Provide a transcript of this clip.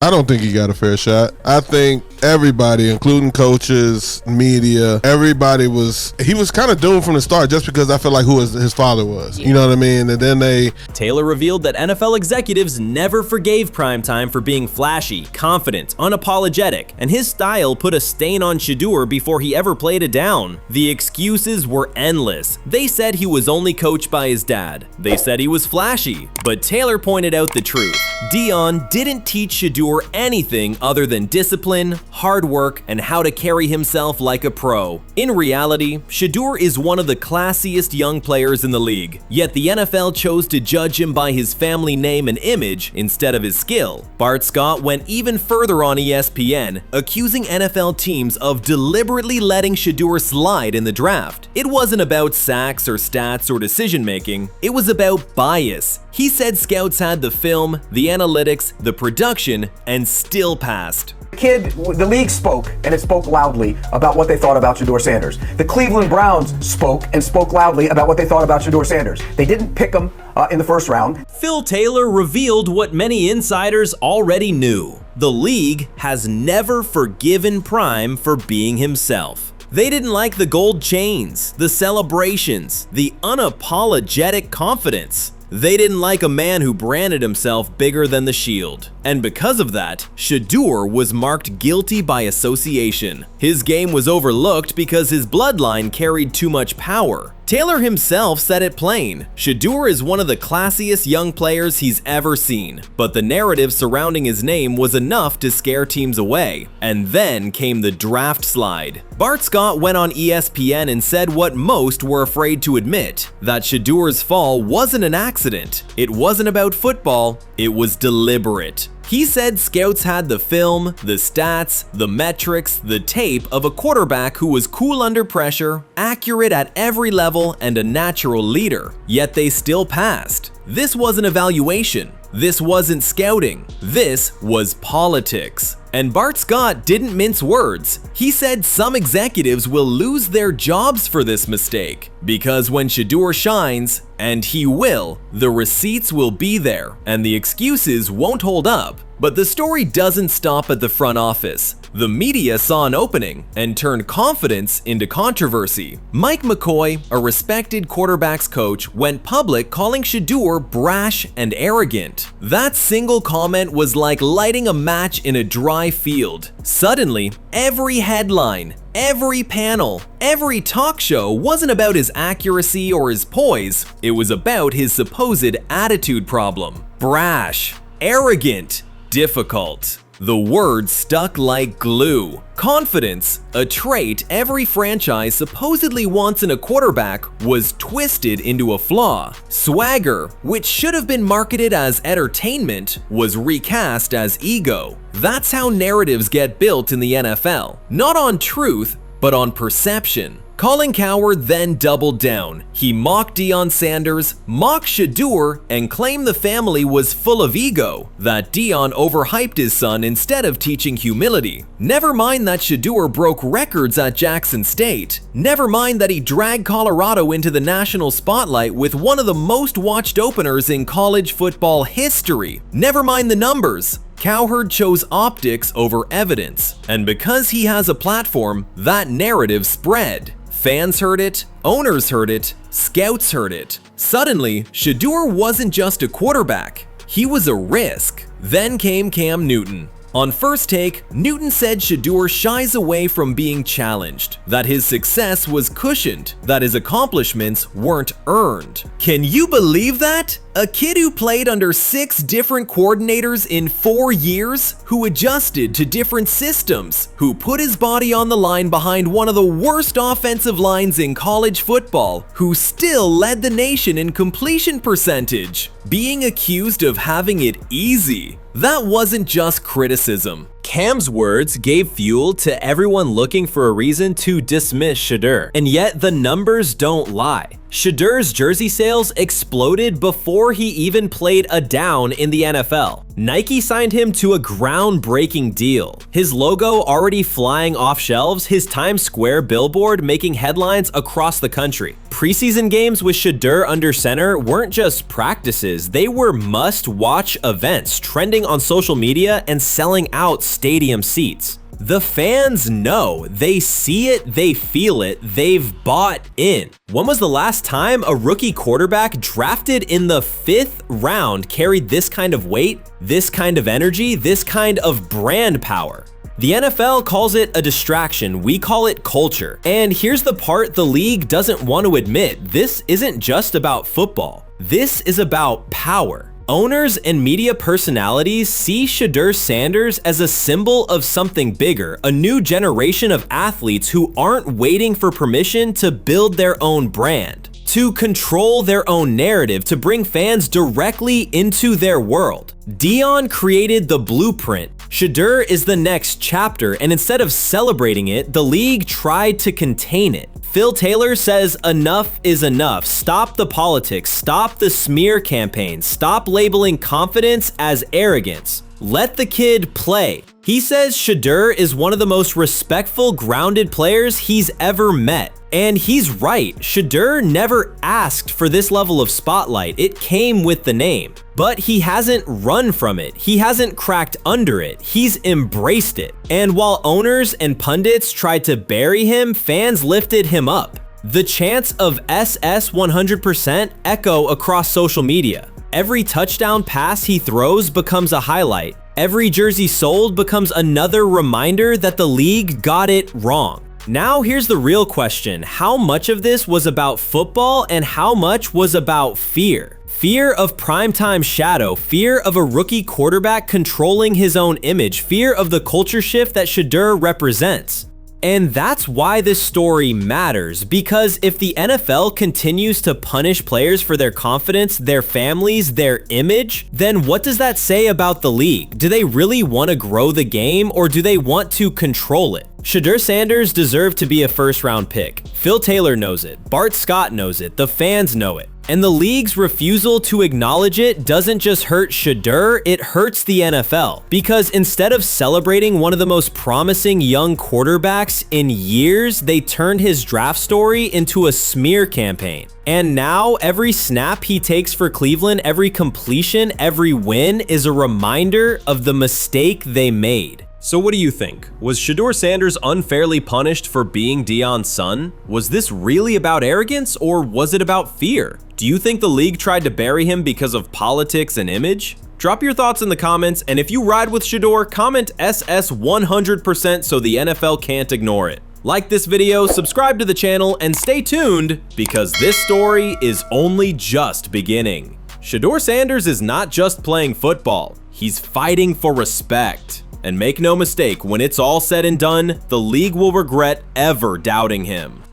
I don't think he got a fair shot. I think everybody, including coaches, media, everybody he was kind of doomed from the start just because I feel like who his father was. You know what I mean? And then Taylor revealed that NFL executives never forgave Primetime for being flashy, confident, unapologetic, and his style put a stain on Sheduer before he ever played a down. The excuses were endless. They said he was only coached by his dad. They said he was flashy. But Taylor pointed out the truth. Deion didn't teach Sheduer anything other than discipline, hard work, and how to carry himself like a pro. In reality, Sheduer is one of the classiest young players in the league, yet the NFL chose to judge him by his family name and image instead of his skill. Bart Scott went even further on ESPN, accusing NFL teams of deliberately letting Sheduer slide in the draft. It wasn't about sacks or stats or decision-making, it was about bias. He said scouts had the film, the analytics, the production, and still passed. The league spoke, and it spoke loudly about what they thought about Shedeur Sanders. The Cleveland Browns spoke and spoke loudly about what they thought about Shedeur Sanders. They didn't pick him in the first round. Phil Taylor revealed what many insiders already knew. The league has never forgiven Prime for being himself. They didn't like the gold chains, the celebrations, the unapologetic confidence. They didn't like a man who branded himself bigger than the Shield. And because of that, Sheduer was marked guilty by association. His game was overlooked because his bloodline carried too much power. Taylor himself said it plain. Sheduer is one of the classiest young players he's ever seen, but the narrative surrounding his name was enough to scare teams away. And then came the draft slide. Bart Scott went on ESPN and said what most were afraid to admit, that Sheduer's fall wasn't an accident. It wasn't about football, it was deliberate. He said scouts had the film, the stats, the metrics, the tape of a quarterback who was cool under pressure, accurate at every level, and a natural leader. Yet they still passed. This wasn't evaluation. This wasn't scouting. This was politics. And Bart Scott didn't mince words. He said some executives will lose their jobs for this mistake. Because when Sheduer shines, and he will, the receipts will be there, and the excuses won't hold up. But the story doesn't stop at the front office. The media saw an opening and turned confidence into controversy. Mike McCoy, a respected quarterbacks coach, went public calling Sheduer brash and arrogant. That single comment was like lighting a match in a dry field. Suddenly, every headline, every panel, every talk show wasn't about his accuracy or his poise, it was about his supposed attitude problem. Brash, arrogant, difficult. The words stuck like glue. Confidence, a trait every franchise supposedly wants in a quarterback, was twisted into a flaw. Swagger, which should have been marketed as entertainment, was recast as ego. That's how narratives get built in the NFL. Not on truth, but on perception. Colin Cowherd then doubled down. He mocked Deion Sanders, mocked Sheduer, and claimed the family was full of ego, that Deion overhyped his son instead of teaching humility. Never mind that Sheduer broke records at Jackson State. Never mind that he dragged Colorado into the national spotlight with one of the most watched openers in college football history. Never mind the numbers. Cowherd chose optics over evidence, and because he has a platform, that narrative spread. Fans heard it, owners heard it, scouts heard it. Suddenly, Sheduer wasn't just a quarterback, he was a risk. Then came Cam Newton. On First Take, Newton said Sheduer shies away from being challenged, that his success was cushioned, that his accomplishments weren't earned. Can you believe that? A kid who played under 6 different coordinators in 4 years, who adjusted to different systems, who put his body on the line behind one of the worst offensive lines in college football, who still led the nation in completion percentage, being accused of having it easy. That wasn't just criticism. Cam's words gave fuel to everyone looking for a reason to dismiss Sheduer, and yet the numbers don't lie. Shedeur's jersey sales exploded before he even played a down in the NFL. Nike signed him to a groundbreaking deal. His logo already flying off shelves, his Times Square billboard making headlines across the country. Preseason games with Sheduer under center weren't just practices, they were must-watch events, trending on social media and selling out stadium seats. The fans know, they see it, they feel it, they've bought in. When was the last time a rookie quarterback drafted in the 5th round carried this kind of weight, this kind of energy, this kind of brand power? The NFL calls it a distraction, we call it culture. And here's the part the league doesn't want to admit, this isn't just about football. This is about power. Owners and media personalities see Shedeur Sanders as a symbol of something bigger, a new generation of athletes who aren't waiting for permission to build their own brand, to control their own narrative, to bring fans directly into their world. Deion created the blueprint. Sheduer is the next chapter, and instead of celebrating it, the league tried to contain it. Phil Taylor says enough is enough. Stop the politics, stop the smear campaigns, stop labeling confidence as arrogance. Let the kid play. He says Sheduer is one of the most respectful, grounded players he's ever met. And he's right, Sheduer never asked for this level of spotlight, it came with the name. But he hasn't run from it, he hasn't cracked under it, he's embraced it. And while owners and pundits tried to bury him, fans lifted him up. The chants of SS 100% echo across social media. Every touchdown pass he throws becomes a highlight. Every jersey sold becomes another reminder that the league got it wrong. Now here's the real question, how much of this was about football and how much was about fear? Fear of primetime shadow, fear of a rookie quarterback controlling his own image, fear of the culture shift that Sheduer represents. And that's why this story matters, because if the NFL continues to punish players for their confidence, their families, their image, then what does that say about the league? Do they really want to grow the game, or do they want to control it? Shedeur Sanders deserved to be a first-round pick. Phil Taylor knows it, Bart Scott knows it, the fans know it. And the league's refusal to acknowledge it doesn't just hurt Sheduer, it hurts the NFL. Because instead of celebrating one of the most promising young quarterbacks in years, they turned his draft story into a smear campaign. And now every snap he takes for Cleveland, every completion, every win is a reminder of the mistake they made. So what do you think? Was Shedeur Sanders unfairly punished for being Deion's son? Was this really about arrogance, or was it about fear? Do you think the league tried to bury him because of politics and image? Drop your thoughts in the comments, and if you ride with Sheduer, comment SS 100% so the NFL can't ignore it. Like this video, subscribe to the channel, and stay tuned, because this story is only just beginning. Shedeur Sanders is not just playing football, he's fighting for respect. And make no mistake, when it's all said and done, the league will regret ever doubting him.